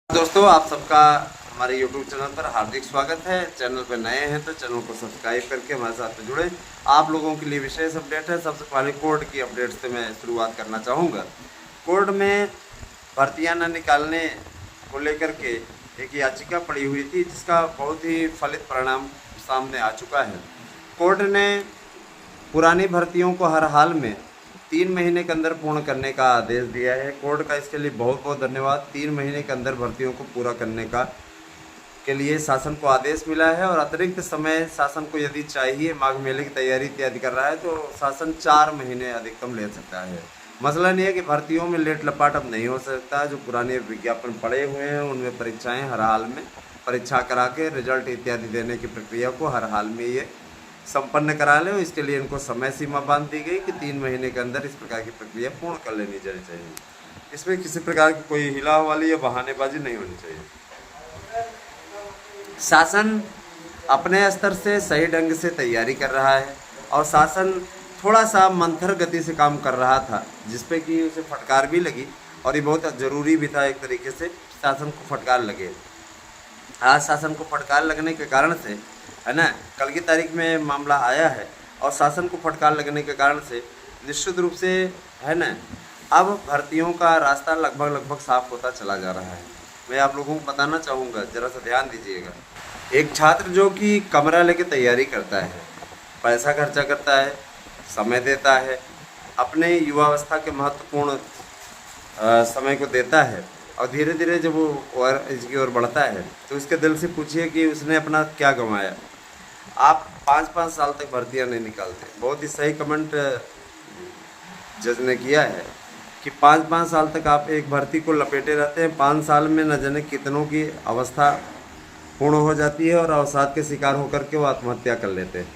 दोस्तों, आप सबका हमारे YouTube चैनल पर हार्दिक स्वागत है। चैनल पर नए हैं तो चैनल को सब्सक्राइब करके हमारे साथ में जुड़े। आप लोगों के लिए विशेष अपडेट है। सबसे पहले कोर्ट की अपडेट से मैं शुरुआत करना चाहूँगा। कोर्ट में भर्तियां न निकालने को लेकर के एक याचिका पड़ी हुई थी, जिसका बहुत ही फलित परिणाम सामने आ चुका है। कोर्ट ने पुरानी भर्तियों को हर हाल में 3 महीने के अंदर पूर्ण करने का आदेश दिया है। कोर्ट का इसके लिए बहुत बहुत धन्यवाद। 3 महीने के अंदर भर्तियों को पूरा करने का के लिए शासन को आदेश मिला है, और अतिरिक्त समय शासन को यदि चाहिए, माघ मेले की तैयारी इत्यादि कर रहा है, तो शासन 4 महीने अधिकतम ले सकता है। मसला नहीं है कि भर्तियों में लेट लपाट अब नहीं हो सकता। जो पुराने विज्ञापन पड़े हुए हैं उनमें परीक्षाएं हर हाल में परीक्षा करा के रिजल्ट इत्यादि देने की प्रक्रिया को हर हाल में ये संपन्न करा लें। इसके लिए इनको समय सीमा बांध दी गई कि 3 महीने के अंदर इस प्रकार की प्रक्रिया पूर्ण कर लेनी जानी चाहिए। इसमें किसी प्रकार की कोई हिला वाली या बहानेबाजी नहीं होनी चाहिए। शासन अपने स्तर से सही ढंग से तैयारी कर रहा है, और शासन थोड़ा सा मंथर गति से काम कर रहा था, जिसपे कि उसे फटकार भी लगी, और ये बहुत ज़रूरी भी था। एक तरीके से शासन को फटकार लगे। आज शासन को फटकार लगने के कारण से, है ना, कल की तारीख में मामला आया है, और शासन को फटकार लगने के कारण से निश्चित रूप से, है ना, अब भर्तियों का रास्ता लगभग साफ होता चला जा रहा है। मैं आप लोगों को बताना चाहूँगा, ज़रा सा ध्यान दीजिएगा। एक छात्र जो कि कमरा लेके तैयारी करता है, पैसा खर्चा करता है, समय देता है, अपने युवावस्था के महत्वपूर्ण समय को देता है, और धीरे धीरे जब वो इसकी ओर बढ़ता है, तो उसके दिल से पूछिए कि उसने अपना क्या गंवाया। आप 5-5 साल तक भर्तियां नहीं निकालते। बहुत ही सही कमेंट जज ने किया है कि 5-5 साल तक आप एक भर्ती को लपेटे रहते हैं। 5 साल में न जाने कितनों की अवस्था पूर्ण हो जाती है, और अवसाद के शिकार होकर के वो आत्महत्या कर लेते हैं।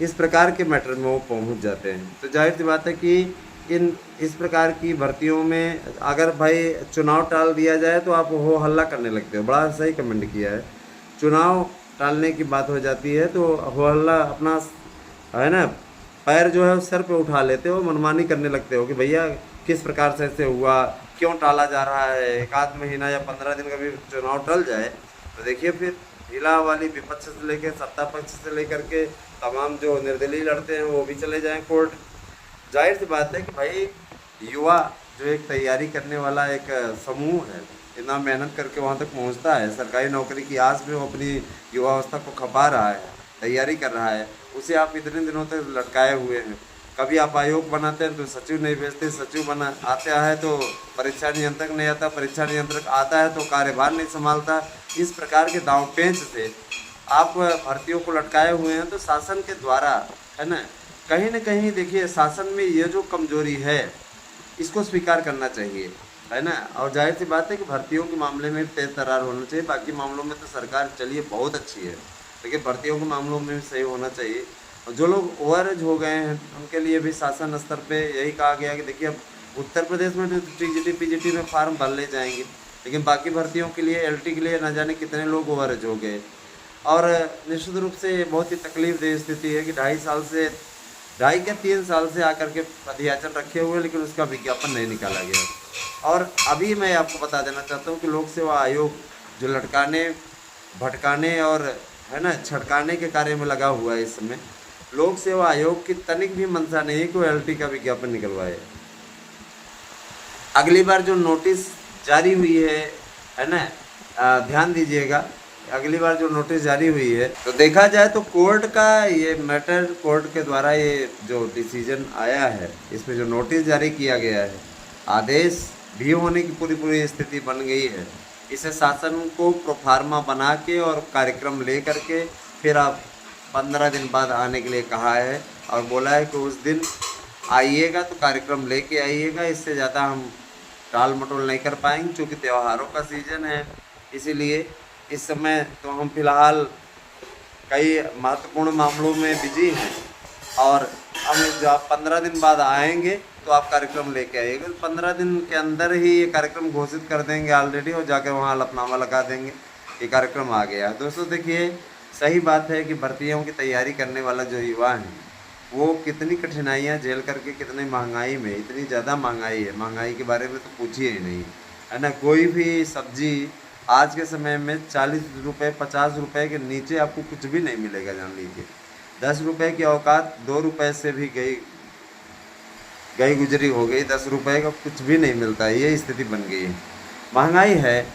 इस प्रकार के मैटर में वो पहुंच जाते हैं। तो जाहिर सी बात है कि इस प्रकार की भर्तियों में अगर भाई चुनाव टाल दिया जाए तो आप हो हल्ला करने लगते हो। बड़ा सही कमेंट किया है। चुनाव टालने की बात हो जाती है तो हो हल्ला अपना, है ना, पैर जो है सर पे उठा लेते हो, मनमानी करने लगते हो कि भैया किस प्रकार से ऐसे हुआ, क्यों टाला जा रहा है। 1 आध महीना या 15 दिन का भी चुनाव टल जाए तो देखिए फिर हिला वाली विपक्ष से लेकर सत्ता पक्ष से लेकर के तमाम जो निर्दलीय लड़ते हैं वो भी चले जाएं कोर्ट। जाहिर सी बात है कि भाई युवा जो एक तैयारी करने वाला एक समूह है, इतना मेहनत करके वहाँ तक पहुँचता है, सरकारी नौकरी की आस में वो अपनी युवावस्था को खपा रहा है, तैयारी कर रहा है, उसे आप इतने दिनों तक लटकाए हुए हैं। कभी आप आयोग बनाते हैं तो सचिव नहीं भेजते, सचिव बना आता है तो परीक्षा नियंत्रक नहीं आता, परीक्षा नियंत्रक आता है तो कार्यभार नहीं संभालता। इस प्रकार के दांव पेंच से आप भर्तियों को लटकाए हुए हैं। तो शासन के द्वारा, है ना, कहीं न कहीं देखिए शासन में ये जो कमजोरी है इसको स्वीकार करना चाहिए, है ना। और जाहिर सी बात है कि भर्तियों के मामले में तेज तर्रार होना चाहिए। बाकी मामलों में तो सरकार चलिए बहुत अच्छी है, लेकिन भर्तियों के मामलों में भी सही होना चाहिए। और जो लोग ओवरएज हो गए हैं उनके लिए भी शासन स्तर पे यही कहा गया कि देखिए अब उत्तर प्रदेश में तो टीजीटी पीजीटी में फार्म भर ले जाएंगे, लेकिन बाकी भर्तियों के लिए एलटी के लिए न जाने कितने लोग ओवरएज हो गए। और निश्चित रूप से ये बहुत ही तकलीफदेह स्थिति है कि 2.5 साल से आकर के पदयाचन रखे हुए, लेकिन उसका विज्ञापन नहीं निकाला गया। और अभी मैं आपको बता देना चाहता हूँ कि लोक सेवा आयोग जो लटकाने, भटकाने और, है ना, छटकाने के कार्य में लगा हुआ है, इस समय लोक सेवा आयोग की तनिक भी मंशा नहीं है कि वो एलटी का विज्ञापन निकलवाए। अगली बार जो नोटिस जारी हुई है ना, ध्यान दीजिएगा, अगली बार जो नोटिस जारी हुई है तो देखा जाए तो कोर्ट का ये मैटर, कोर्ट के द्वारा ये जो डिसीजन आया है, इसमें जो नोटिस जारी किया गया है, आदेश भी होने की पूरी स्थिति बन गई है। इसे शासन को प्रोफार्मा बना के और कार्यक्रम ले करके फिर आप 15 दिन बाद आने के लिए कहा है, और बोला है कि उस दिन आइएगा तो कार्यक्रम लेके आइएगा। इससे ज़्यादा हम टाल मटोल नहीं कर पाएंगे, क्योंकि त्योहारों का सीज़न है। इसीलिए इस समय तो हम फिलहाल कई महत्वपूर्ण मामलों में बिजी हैं, और हम जब आप 15 दिन बाद आएंगे तो आप कार्यक्रम लेके आइएगा। 15 दिन के अंदर ही ये कार्यक्रम घोषित कर देंगे ऑलरेडी, और जाकर वहाँ हलफनामा लगा देंगे कि कार्यक्रम आ गया। दोस्तों देखिए, सही बात है कि भर्तियों की तैयारी करने वाला जो युवा है वो कितनी कठिनाइयाँ झेल करके, कितनी महंगाई में, इतनी ज़्यादा महंगाई है, महंगाई के बारे में तो पूछिए ही नहीं, है ना। कोई भी सब्जी आज के समय में 40 रुपये 50 रुपये के नीचे आपको कुछ भी नहीं मिलेगा, जान लीजिए। 10 रुपये की औकात 2 रुपये से भी गई गुजरी हो गई। 10 रुपये का कुछ भी नहीं मिलता है, ये स्थिति बन गई है। महंगाई है,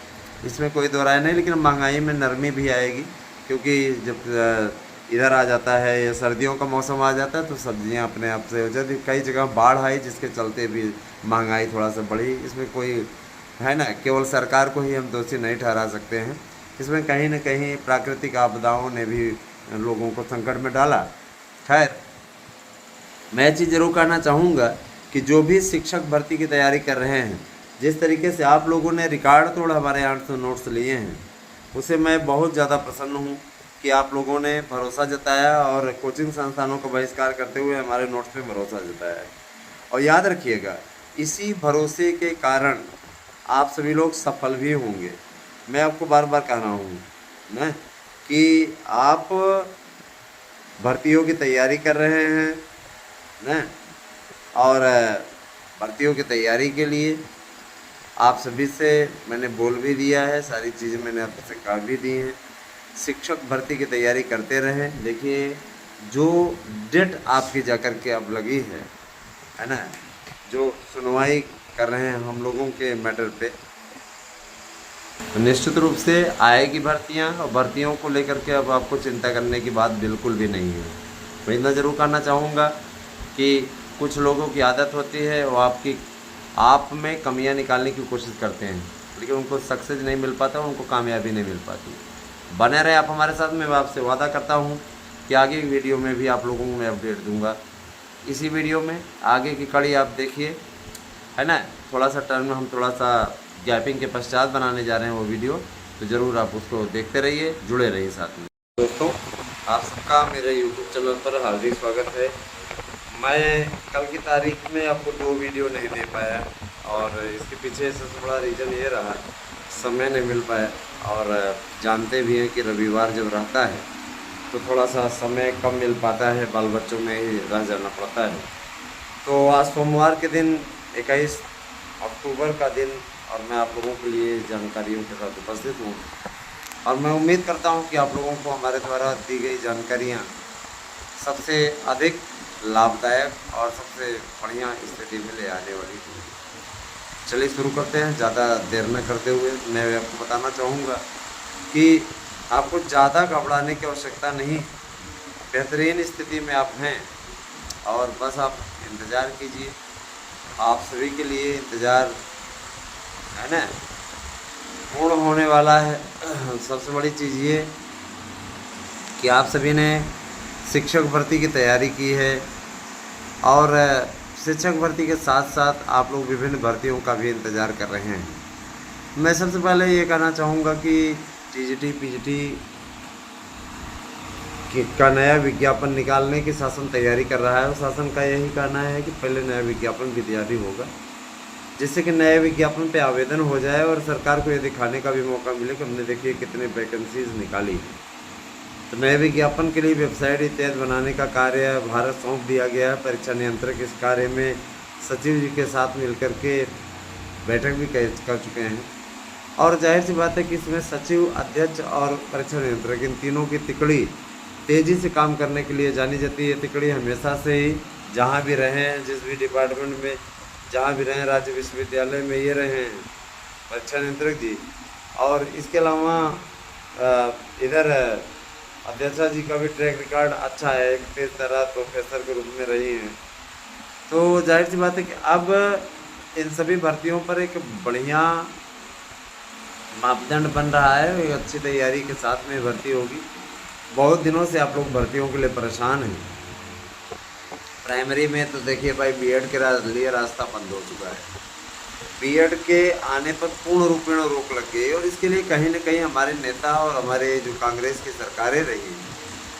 इसमें कोई दो राय नहीं, लेकिन महंगाई में नरमी भी आएगी, क्योंकि जब इधर आ जाता है या सर्दियों का मौसम आ जाता है तो सब्जियां अपने आप से हो जाती। कई जगह बाढ़ आई जिसके चलते भी महंगाई थोड़ा सा बढ़ी। इसमें कोई है ना, केवल सरकार को ही हम दोषी नहीं ठहरा सकते हैं। इसमें कहीं न कहीं प्राकृतिक आपदाओं ने भी लोगों को संकट में डाला। खैर, मैं ये चीज़ जरूर कहना चाहूँगा कि जो भी शिक्षक भर्ती की तैयारी कर रहे हैं, जिस तरीके से आप लोगों ने रिकॉर्ड तोड़ हमारे 800 नोट्स लिए हैं, उसे मैं बहुत ज़्यादा प्रसन्न हूँ कि आप लोगों ने भरोसा जताया और कोचिंग संस्थानों का बहिष्कार करते हुए हमारे नोट्स पे भरोसा जताया है। और याद रखिएगा, इसी भरोसे के कारण आप सभी लोग सफल भी होंगे। मैं आपको बार बार कह रहा हूँ ना कि आप भर्तियों की तैयारी कर रहे हैं ना, और भर्तियों की तैयारी के लिए आप सभी से मैंने बोल भी दिया है, सारी चीज़ें मैंने आपसे कह भी दी हैं। शिक्षक भर्ती की तैयारी करते रहें। देखिए, जो डेट आपकी जा कर के अब लगी है ना, जो सुनवाई कर रहे हैं हम लोगों के मैटर पे, निश्चित रूप से आएगी भर्तियां, और भर्तियों को लेकर के अब आपको चिंता करने की बात बिल्कुल भी नहीं है। मैं इतना ज़रूर कहना चाहूँगा कि कुछ लोगों की आदत होती है, वो आप में कमियां निकालने की कोशिश करते हैं, लेकिन उनको सक्सेस नहीं मिल पाता, उनको कामयाबी नहीं मिल पाती। बने रहे आप हमारे साथ में। मैं आपसे वादा करता हूँ कि आगे की वीडियो में भी आप लोगों को मैं अपडेट दूंगा। इसी वीडियो में आगे की कड़ी आप देखिए, है ना। थोड़ा सा टर्म हम थोड़ा सा गैपिंग के पश्चात बनाने जा रहे हैं वो वीडियो, तो ज़रूर आप उसको देखते रहिए, जुड़े रहिए साथ में। दोस्तों, आप सबका मेरे यूट्यूब चैनल पर हार्दिक स्वागत है। मैं कल की तारीख में आपको 2 वीडियो नहीं दे पाया, और इसके पीछे सबसे बड़ा रीज़न ये रहा, समय नहीं मिल पाया। और जानते भी हैं कि रविवार जब रहता है तो थोड़ा सा समय कम मिल पाता है, बाल बच्चों में ही रह जाना पड़ता है। तो आज सोमवार के दिन 21 अक्टूबर का दिन, और मैं आप लोगों के लिए जानकारियों के साथ उपस्थित हूँ, और मैं उम्मीद करता हूँ कि आप लोगों को हमारे द्वारा दी गई जानकारियाँ सबसे अधिक लाभदायक और सबसे बढ़िया स्थिति में ले आने वाली होगी। चलिए शुरू करते हैं। ज़्यादा देर न करते हुए मैं आपको बताना चाहूँगा कि आपको ज़्यादा घबराने की आवश्यकता नहीं, बेहतरीन स्थिति में आप हैं, और बस आप इंतज़ार कीजिए। आप सभी के लिए इंतज़ार है ना पूर्ण होने वाला है। सबसे बड़ी चीज़ ये कि आप सभी ने शिक्षक भर्ती की तैयारी की है, और शिक्षक भर्ती के साथ साथ आप लोग विभिन्न भर्तियों का भी इंतज़ार कर रहे हैं। मैं सबसे पहले ये कहना चाहूँगा कि टीजीटी पीजीटी का नया विज्ञापन निकालने की शासन तैयारी कर रहा है, और शासन का यही कहना है कि पहले नया विज्ञापन भी तैयारी होगा, जिससे कि नए विज्ञापन पे आवेदन हो जाए और सरकार को ये दिखाने का भी मौका मिले कि हमने देखिए कितने वैकेंसीज निकाली। तो नए विज्ञापन के लिए वेबसाइट इत्यादि बनाने का कार्य भारत सौंप दिया गया है। परीक्षा नियंत्रक इस कार्य में सचिव जी के साथ मिलकर के बैठक भी कर चुके हैं, और जाहिर सी बात है कि इसमें सचिव, अध्यक्ष और परीक्षा नियंत्रक, इन तीनों की तिकड़ी तेज़ी से काम करने के लिए जानी जाती है। तिकड़ी हमेशा से ही जहाँ भी रहे हैं, जिस भी डिपार्टमेंट में जहाँ भी रहें, राज्य विश्वविद्यालय में ये रहे हैं परीक्षा नियंत्रक जी। और इसके अलावा इधर अध्यक्षा जी का भी ट्रैक रिकॉर्ड अच्छा है, एक तेज तर्रार प्रोफेसर के रूप में रही हैं। तो जाहिर सी बात है कि अब इन सभी भर्तियों पर एक बढ़िया मापदंड बन रहा है, एक अच्छी तैयारी के साथ में भर्ती होगी। बहुत दिनों से आप लोग भर्तियों के लिए परेशान हैं। प्राइमरी में तो देखिए भाई, बीएड के लिए रास्ता बंद हो चुका है। बीएड के आने पर पूर्ण रूपेण रोक लग गई, और इसके लिए कहीं न कहीं हमारे नेता और हमारे जो कांग्रेस की सरकारें रही,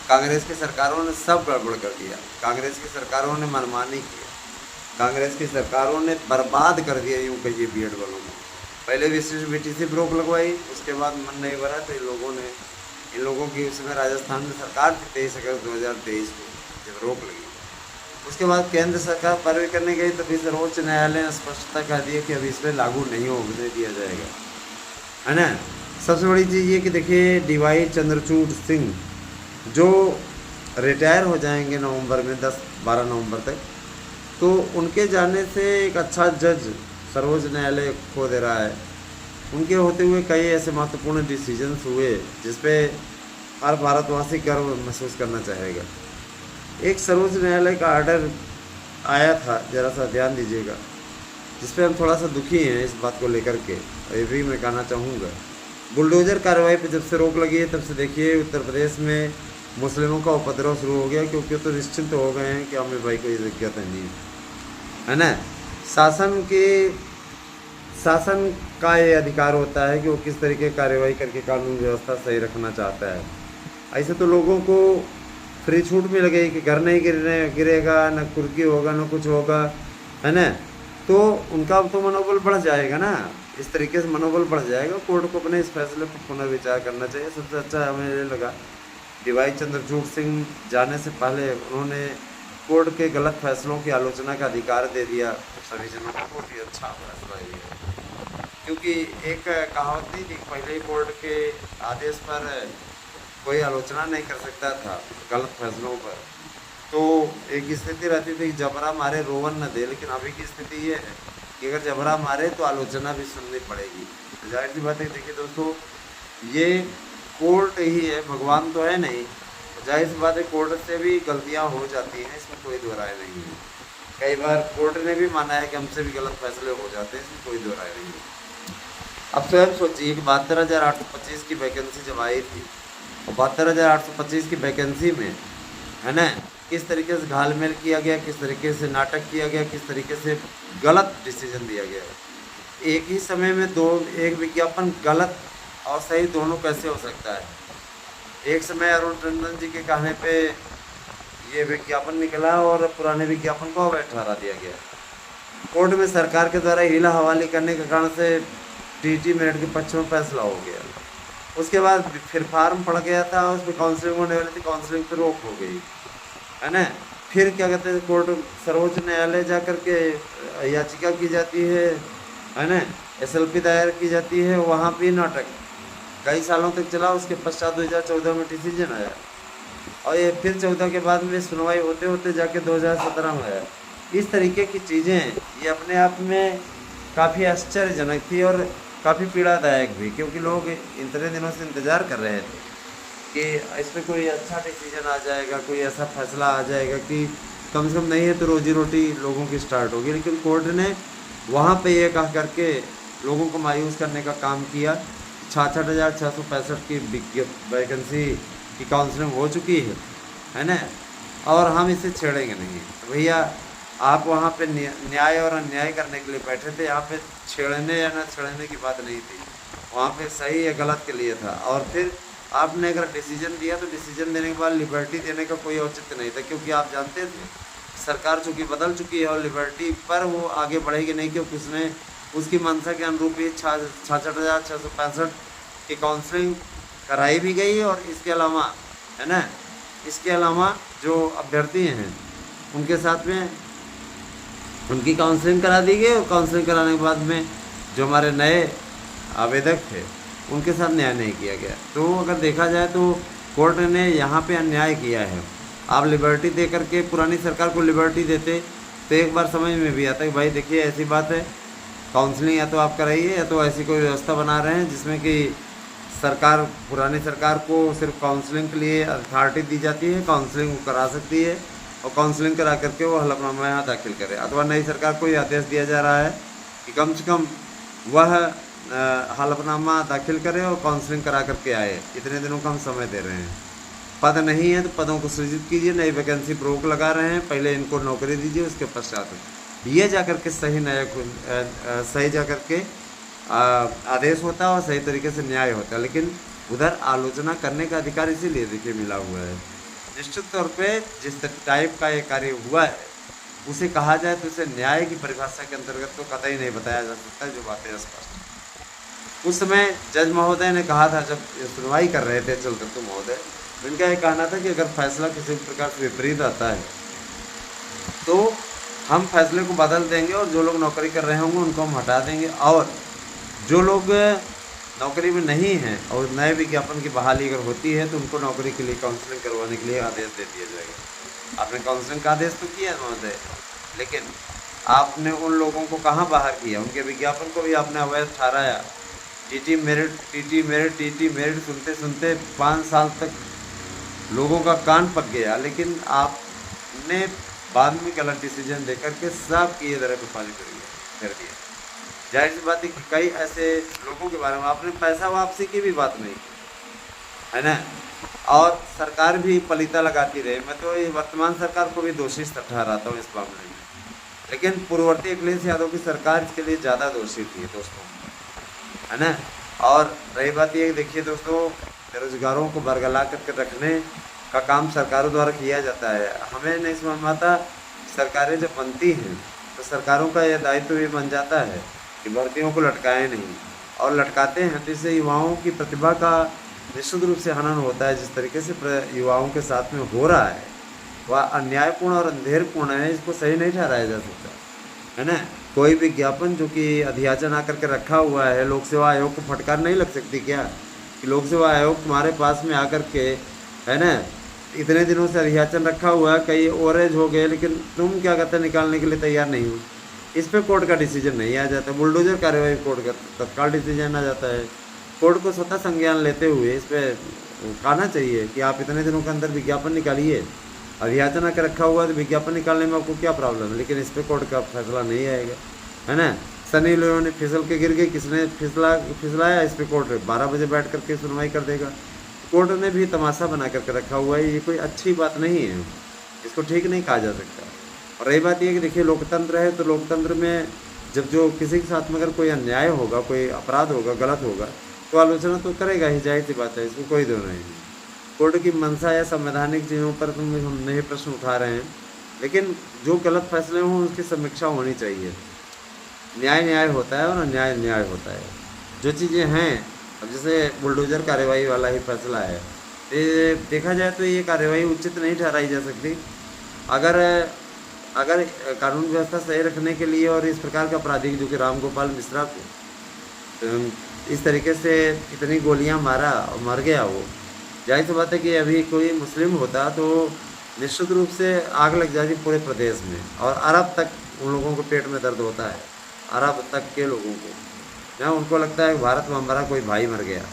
कांग्रेस की सरकारों ने सब गड़बड़ कर दिया। कांग्रेस की सरकारों ने मनमानी किया, कांग्रेस की सरकारों ने बर्बाद कर दिया यूँ कहिए बीएड वालों को। पहले बीटीसी पर रोक लगवाई, उसके बाद मन नहीं भरा तो इन लोगों की उसमें राजस्थान में सरकार थी 23 अगस्त 2023 को जब रोक लगी। उसके बाद केंद्र सरकार पैरवी करने गई तो फिर सर्वोच्च न्यायालय ने स्पष्टता कह दी कि अब इसमें लागू नहीं होने दिया जाएगा, है ना। सबसे बड़ी चीज़ ये कि देखिए डीवाई चंद्रचूड़ सिंह जो रिटायर हो जाएंगे नवंबर में 10-12 नवंबर तक, तो उनके जाने से एक अच्छा जज सर्वोच्च न्यायालय खो दे रहा है। उनके होते हुए कई ऐसे महत्वपूर्ण डिसीजंस हुए जिस पे हर भारतवासी गर्व महसूस करना चाहेगा। एक सर्वोच्च न्यायालय का आर्डर आया था, ज़रा सा ध्यान दीजिएगा, जिस पे हम थोड़ा सा दुखी हैं इस बात को लेकर के, ये भी मैं कहना चाहूँगा। बुलडोजर कार्रवाई पे जब से रोक लगी है तब से देखिए उत्तर प्रदेश में मुस्लिमों का उपद्रव शुरू हो गया, क्योंकि तो निश्चिंत हो गए हैं कि हमें भाई कोई दिक्कत नहीं है ना। शासन का ये अधिकार होता है कि वो किस तरीके की कार्रवाई करके कानून व्यवस्था सही रखना चाहता है। ऐसे तो लोगों को फ्री छूट मिल गई कि घर नहीं गिरेगा, न कुर्की होगा, न कुछ होगा, है ना, तो उनका तो मनोबल बढ़ जाएगा ना। इस तरीके से मनोबल बढ़ जाएगा। कोर्ट को अपने इस फैसले पर पुनर्विचार करना चाहिए। सबसे अच्छा हमें ये लगा डीवाई चंद्रचूड़ सिंह जाने से पहले उन्होंने कोर्ट के गलत फैसलों की आलोचना का अधिकार दे दिया सभी जनों को। बहुत ही अच्छा फैसला ये है, क्योंकि एक कहावत नहीं थी, पहले ही कोर्ट के आदेश पर कोई आलोचना नहीं कर सकता था गलत फैसलों पर। तो एक स्थिति रहती थी जबरा मारे रोवन न दे, लेकिन अभी की स्थिति ये है कि अगर जबरा मारे तो आलोचना भी सुननी पड़ेगी। जाहिर सी बात है। देखिए दोस्तों, ये कोर्ट ही है, भगवान तो है नहीं। जाहिर सी बात है, कोर्ट से भी गलतियां हो जाती हैं, इसमें कोई दो राय नहीं है। कई बार कोर्ट ने भी माना है कि हमसे भी गलत फैसले हो जाते हैं, इसमें कोई दो राय नहीं है। अब स्वयं सोचिए कि 72,825 की वैकेंसी जब आई थी, 72,825 की वैकेंसी में, है ना, किस तरीके से घालमेल किया गया, किस तरीके से नाटक किया गया, किस तरीके से गलत डिसीजन दिया गया। एक ही समय में एक विज्ञापन गलत और सही दोनों कैसे हो सकता है। एक समय अरुण टंडन जी के कहने पे ये विज्ञापन निकला और पुराने विज्ञापन को अवैध ठहरा दिया गया। कोर्ट में सरकार के द्वारा हीला हवाली करने के कारण से टीटी मेरिट के पक्ष में फैसला हो गया। उसके बाद फिर फार्म पड़ गया था, उसमें काउंसलिंग होने वाली थी, काउंसलिंग पर रोक हो गई, है ना। फिर क्या कहते हैं, कोर्ट सर्वोच्च न्यायालय जा कर के याचिका की जाती है ना, SLP दायर की जाती है, वहाँ भी नाटक कई सालों तक चला। उसके पश्चात 2014 में डिसीजन आया और ये फिर 14 के बाद में सुनवाई होते होते जाके 2017 में आया। इस तरीके की चीज़ें ये अपने आप में काफ़ी आश्चर्यजनक थी और काफ़ी पीड़ादायक भी, क्योंकि लोग इतने दिनों से इंतज़ार कर रहे थे कि इसमें कोई अच्छा डिसीजन आ जाएगा, कोई ऐसा फैसला आ जाएगा कि कम से कम नहीं है तो रोजी रोटी लोगों की स्टार्ट होगी। लेकिन कोर्ट ने वहाँ पे ये कह करके लोगों को मायूस करने का काम किया। 66,665 की वैकेंसी की काउंसलिंग हो चुकी है ना, और हम इसे छेड़ेंगे नहीं। तो भैया आप वहाँ पे न्याय और अन्याय करने के लिए बैठे थे, यहाँ पे छेड़ने या न छेड़ने की बात नहीं थी, वहाँ पे सही या गलत के लिए था। और फिर आपने अगर डिसीजन दिया तो डिसीजन देने के बाद लिबर्टी देने का कोई औचित्य नहीं था, क्योंकि आप जानते थे सरकार चूँकि बदल चुकी है और लिबर्टी पर वो आगे बढ़ेगी नहीं, क्योंकि उसने उसकी मंशा के अनुरूप ही 66,665 की काउंसलिंग कराई भी गई। और इसके अलावा, है ना, इसके अलावा जो अभ्यर्थी हैं उनके साथ में उनकी काउंसलिंग करा दी गई, और काउंसलिंग कराने के बाद में जो हमारे नए आवेदक थे उनके साथ न्याय नहीं किया गया। तो अगर देखा जाए तो कोर्ट ने यहाँ पे अन्याय किया है। आप लिबर्टी दे करके पुरानी सरकार को लिबर्टी देते तो एक बार समझ में भी आता कि भाई देखिए ऐसी बात है, काउंसलिंग या तो आप कराइए या तो ऐसी कोई व्यवस्था बना रहे हैं जिसमें कि सरकार, पुरानी सरकार को सिर्फ काउंसलिंग के लिए अथॉरिटी दी जाती है, काउंसलिंग करा सकती है और काउंसलिंग करा करके वो हलफनामा यहाँ दाखिल करे। अथवा नई सरकार को ये आदेश दिया जा रहा है कि कम से कम वह हलफनामा दाखिल करे और काउंसलिंग करा करके आए। इतने दिनों का हम समय दे रहे हैं। पद नहीं है तो पदों को सृजित कीजिए, नई वैकेंसी पर रोक लगा रहे हैं, पहले इनको नौकरी दीजिए, उसके पश्चात ये जा कर के सही जा कर के आदेश होता है और सही तरीके से न्याय होता है। लेकिन उधर आलोचना करने का अधिकार इसीलिए देखिए मिला हुआ है। निश्चित तौर पे जिस टाइप का ये कार्य हुआ है उसे कहा जाए तो उसे न्याय की परिभाषा के अंतर्गत तो कतई नहीं बताया जा सकता, जो बातें स्पष्ट। उस समय जज महोदय ने कहा था, जब सुनवाई कर रहे थे चलकर महोदय, इनका ये कहना था कि अगर फैसला किसी प्रकार से विपरीत आता है तो हम फैसले को बदल देंगे और जो लोग नौकरी कर रहे होंगे उनको हम हटा देंगे, और जो लोग नौकरी में नहीं हैं और नए विज्ञापन की बहाली अगर होती है तो उनको नौकरी के लिए काउंसलिंग करवाने के लिए आदेश दे दिया जाएगा। आपने काउंसलिंग का आदेश तो किया महोदय, लेकिन आपने उन लोगों को कहाँ बाहर किया? उनके विज्ञापन को भी आपने अवैध ठहराया। TT merit, TT merit, TT merit सुनते सुनते 5 साल तक लोगों का कान पक गया, लेकिन आपने बाद में गलत डिसीजन लेकर के सब की तरह पे पानी कर दिया। जाहिर सी बात है कि कई ऐसे लोगों के बारे में आपने पैसा वापसी की भी बात नहीं की, है ना, और सरकार भी पलीता लगाती रही। मैं तो ये वर्तमान सरकार को भी दोषी ठहराता हूँ इस मामले में, लेकिन पूर्ववर्ती अखिलेश यादव की सरकार इसके लिए ज़्यादा दोषी थी दोस्तों, है ना। और रही बात ये, देखिए दोस्तों, बेरोजगारों को बरगला करके रखने का काम सरकारों द्वारा किया जाता है। हमें नहीं समझ में आता, सरकारें जब बनती हैं तो सरकारों का यह दायित्व भी बन जाता है कि भर्तियों को लटकाएं नहीं, और लटकाते हैं तो इससे युवाओं की प्रतिभा का निश्चित रूप से हनन होता है। जिस तरीके से युवाओं के साथ में हो रहा है वह अन्यायपूर्ण और अंधेरपूर्ण है, इसको सही नहीं ठहराया जा सकता, है ना। कोई विज्ञापन जो कि अधियाचन आकर के रखा हुआ है, लोक सेवा आयोग को फटकार नहीं लग सकती क्या कि लोक सेवा आयोग तुम्हारे पास में आकर के, है ना, इतने दिनों से अधियाचन रखा हुआ है, कई ओवरेज हो गए, लेकिन तुम क्या कहते हैं निकालने के लिए तैयार नहीं हो। इस पर कोर्ट का डिसीजन नहीं आ जाता, बुलडोजर कार्यवाही कोर्ट का तत्काल डिसीजन आ जाता है। कोर्ट को स्वतः संज्ञान लेते हुए इस पर कहना चाहिए कि आप इतने दिनों के अंदर विज्ञापन निकालिए, अधियाचन आकर रखा हुआ है तो विज्ञापन निकालने में आपको क्या प्रॉब्लम है, लेकिन इस पर कोर्ट का फैसला नहीं आएगा, है ना। सनी लियोन ने फिसल के गिर गई, किसने फिसलाया? इस पर कोर्ट 12 बजे बैठ करके सुनवाई कर देगा। कोर्ट ने भी तमाशा बना करके रखा हुआ है, ये कोई अच्छी बात नहीं है, इसको ठीक नहीं कहा जा सकता। और रही बात यह कि देखिए, लोकतंत्र है तो लोकतंत्र में जब जो किसी के साथ में अगर कोई अन्याय होगा, कोई अपराध होगा, गलत होगा, तो आलोचना तो करेगा ही, जाहिर सी बात है, इसको कोई दो नहीं। कोर्ट की मंशा या संवैधानिक चीज़ों पर तुम हम नहीं प्रश्न उठा रहे हैं, लेकिन जो गलत फैसले हों उसकी समीक्षा होनी चाहिए। न्याय न्याय होता है और अन्याय न्याय होता है। जो चीज़ें हैं, अब जैसे बुलडोजर कार्रवाई वाला ही फैसला है, ये देखा जाए तो ये कार्रवाई उचित नहीं ठहराई जा सकती। अगर कानून व्यवस्था सही रखने के लिए और इस प्रकार का अपराधी जो कि राम गोपाल मिश्रा को इस तरीके से इतनी गोलियां मारा और मर गया, वो जाहिर सी बात है कि अभी कोई मुस्लिम होता तो निश्चित रूप से आग लग जाती पूरे प्रदेश में, और अरब तक उन लोगों को पेट में दर्द होता है, अरब तक के लोगों को ना, उनको लगता है भारत में हमारा कोई भाई मर गया,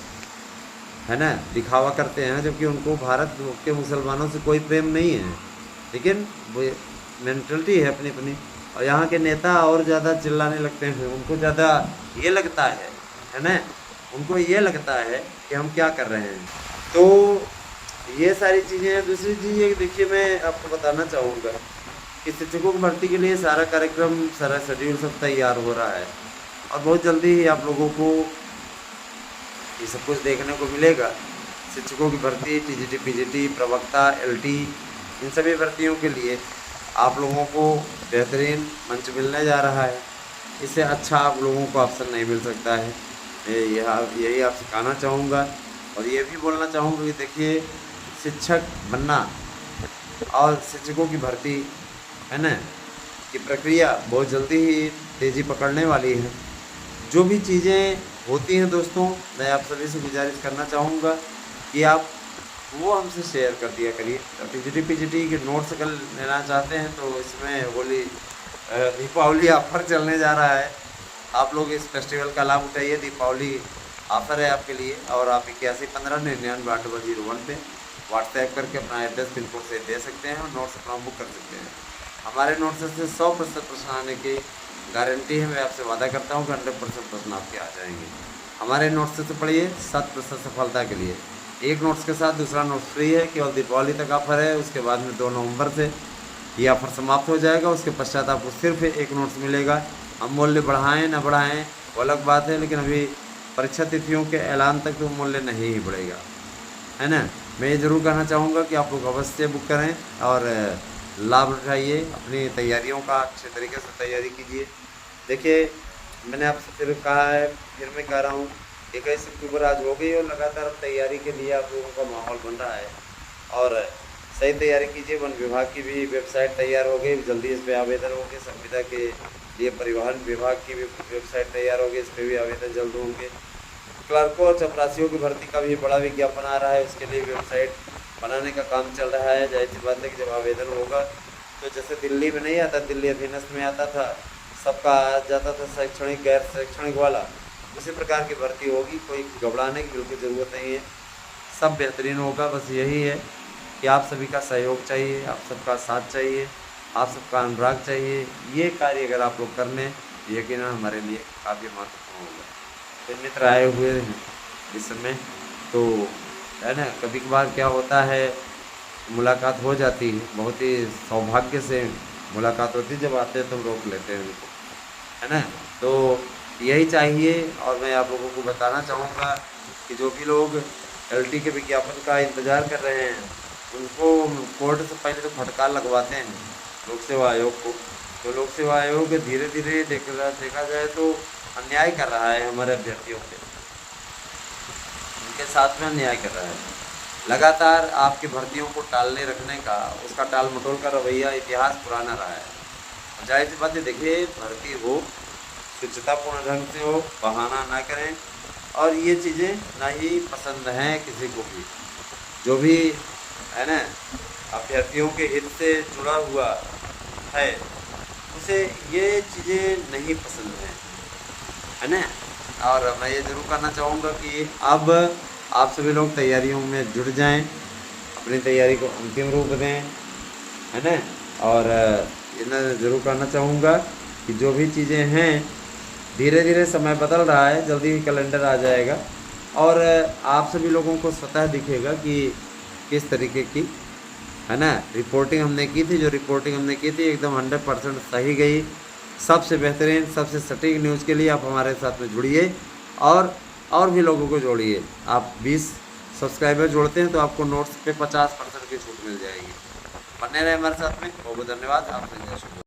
है ना, दिखावा करते हैं, जबकि उनको भारत के मुसलमानों से कोई प्रेम नहीं है, लेकिन वो मेंटलिटी है अपनी अपनी। और यहाँ के नेता और ज़्यादा चिल्लाने लगते हैं, उनको ज़्यादा ये लगता है ना, उनको ये लगता है कि हम क्या कर रहे हैं। तो ये सारी चीज़ें हैं। दूसरी चीज़ ये देखिए, मैं आपको बताना चाहूँगा कि शिक्षकों की भर्ती के लिए सारा कार्यक्रम, सारा शेड्यूल सब तैयार हो रहा है, और बहुत जल्दी ही आप लोगों को ये सब कुछ देखने को मिलेगा। शिक्षकों की भर्ती, टीजीटी, पीजीटी, प्रवक्ता, एलटी, इन सभी भर्तियों के लिए आप लोगों को बेहतरीन मंच मिलने जा रहा है। इससे अच्छा आप लोगों को ऑप्शन नहीं मिल सकता है। यही आपसे कहना चाहूँगा, और ये भी बोलना चाहूँगा कि देखिए, शिक्षक बनना और शिक्षकों की भर्ती, है ना, की प्रक्रिया बहुत जल्दी ही तेज़ी पकड़ने वाली है। जो भी चीज़ें होती हैं दोस्तों, मैं आप सभी से गुजारिश करना चाहूँगा कि आप वो हमसे शेयर कर दिया करिए। टीजीटी पीजीटी के नोट्स अगर लेना चाहते हैं तो इसमें होली दीपावली ऑफर चलने जा रहा है, आप लोग इस फेस्टिवल का लाभ उठाइए। दीपावली ऑफर है आपके लिए, और आप 8115998001 पे व्हाट्सएप करके अपना एड्रेस पिन कोड से दे सकते हैं और नोट्स अपना बुक कर सकते हैं। हमारे नोट्स से 100% प्रश्न आने की गारंटी है। मैं आपसे वादा करता हूँ कि 100% प्रश्न आपके आ जाएंगे। हमारे नोट्स से पढ़िए 7% सफलता के लिए। एक नोट्स के साथ दूसरा नोट्स फ्री है, केवल दीपावली तक ऑफर है। उसके बाद में 2 नवंबर से ये ऑफर समाप्त हो जाएगा। उसके पश्चात आपको सिर्फ एक नोट्स मिलेगा। हम मूल्य बढ़ाएं ना बढ़ाएं वो अलग बात है, लेकिन अभी परीक्षा तिथियों के ऐलान तक तो मूल्य नहीं ही बढ़ेगा, है ना। मैं ये ज़रूर कहना चाहूँगा कि आप लोग अवश्य बुक करें और लाभ उठाइए, अपनी तैयारियों का अच्छे तरीके से तैयारी कीजिए। देखिए, मैंने आपसे फिर कहा है, फिर मैं कह रहा हूँ, 21 अक्टूबर आज हो गई और लगातार तैयारी के लिए आप लोगों का माहौल बन रहा है, और सही तैयारी कीजिए। वन विभाग की भी वेबसाइट तैयार हो गई, जल्दी इस पर आवेदन होंगे। संविदा के लिए परिवहन विभाग की भी वेबसाइट तैयार होगी, इस पर भी आवेदन जल्द होंगे। क्लर्कों और चपरासियों की भर्ती का भी बड़ा विज्ञापन आ रहा है, उसके लिए वेबसाइट बनाने का काम चल रहा है। जाहिर सी बात है कि जब आवेदन होगा तो जैसे दिल्ली में नहीं आता, दिल्ली अधीनस्थ में आता था, सबका आ जाता था शैक्षणिक गैर शैक्षणिक वाला, उसी प्रकार की भर्ती होगी। कोई घबराने की बिल्कुल ज़रूरत नहीं है, सब बेहतरीन होगा। बस यही है कि आप सभी का सहयोग चाहिए, आप सबका साथ चाहिए, आप सबका अनुराग चाहिए। ये कार्य अगर आप लोग कर लें यकीनन हमारे लिए काफ़ी महत्वपूर्ण होगा। तो मित्र आए हुए हैं इस समय, तो है ना, कभी कभार क्या होता है मुलाकात हो जाती है, बहुत ही सौभाग्य से मुलाकात होती है, जब आते हैं तो हम रोक लेते हैं उनको, है ना। तो यही चाहिए। और मैं आप लोगों को बताना चाहूँगा कि जो भी लोग एलटी के विज्ञापन का इंतज़ार कर रहे हैं उनको कोर्ट से पहले तो फटकार लगवाते हैं लोक सेवा आयोग को। तो लोक सेवा आयोग धीरे धीरे देखा जाए तो अन्याय कर रहा है हमारे अभ्यर्थियों पे, उनके साथ में अन्याय कर रहा है। लगातार आपकी भर्तियों को टालने रखने का, उसका टाल मटोल का रवैया इतिहास पुराना रहा है। और जाहिर सी बात है, देखिए भर्ती हो शुचितापूर्ण ढंग से हो, बहाना ना करें। और ये चीज़ें ना ही पसंद हैं किसी को भी, जो भी है ना अभ्यर्थियों के हित से जुड़ा हुआ है उसे ये चीज़ें नहीं पसंद हैं, है ना। और मैं ये ज़रूर करना चाहूँगा कि अब आप सभी लोग तैयारियों में जुट जाएं, अपनी तैयारी को अंतिम रूप दें, है ना। और ये मैं ज़रूर करना चाहूँगा कि जो भी चीज़ें हैं, धीरे धीरे समय बदल रहा है, जल्दी ही कैलेंडर आ जाएगा और आप सभी लोगों को स्वतः दिखेगा कि किस तरीके की, है ना, रिपोर्टिंग हमने की थी। जो रिपोर्टिंग हमने की थी एकदम 100% सही गई। सबसे बेहतरीन, सबसे सटीक न्यूज़ के लिए आप हमारे साथ में जुड़िए और भी लोगों को जोड़िए। आप 20 सब्सक्राइबर जोड़ते हैं तो आपको नोट्स पे 50% की छूट मिल जाएगी। बने रहे हमारे साथ में। बहुत बहुत धन्यवाद। आपसे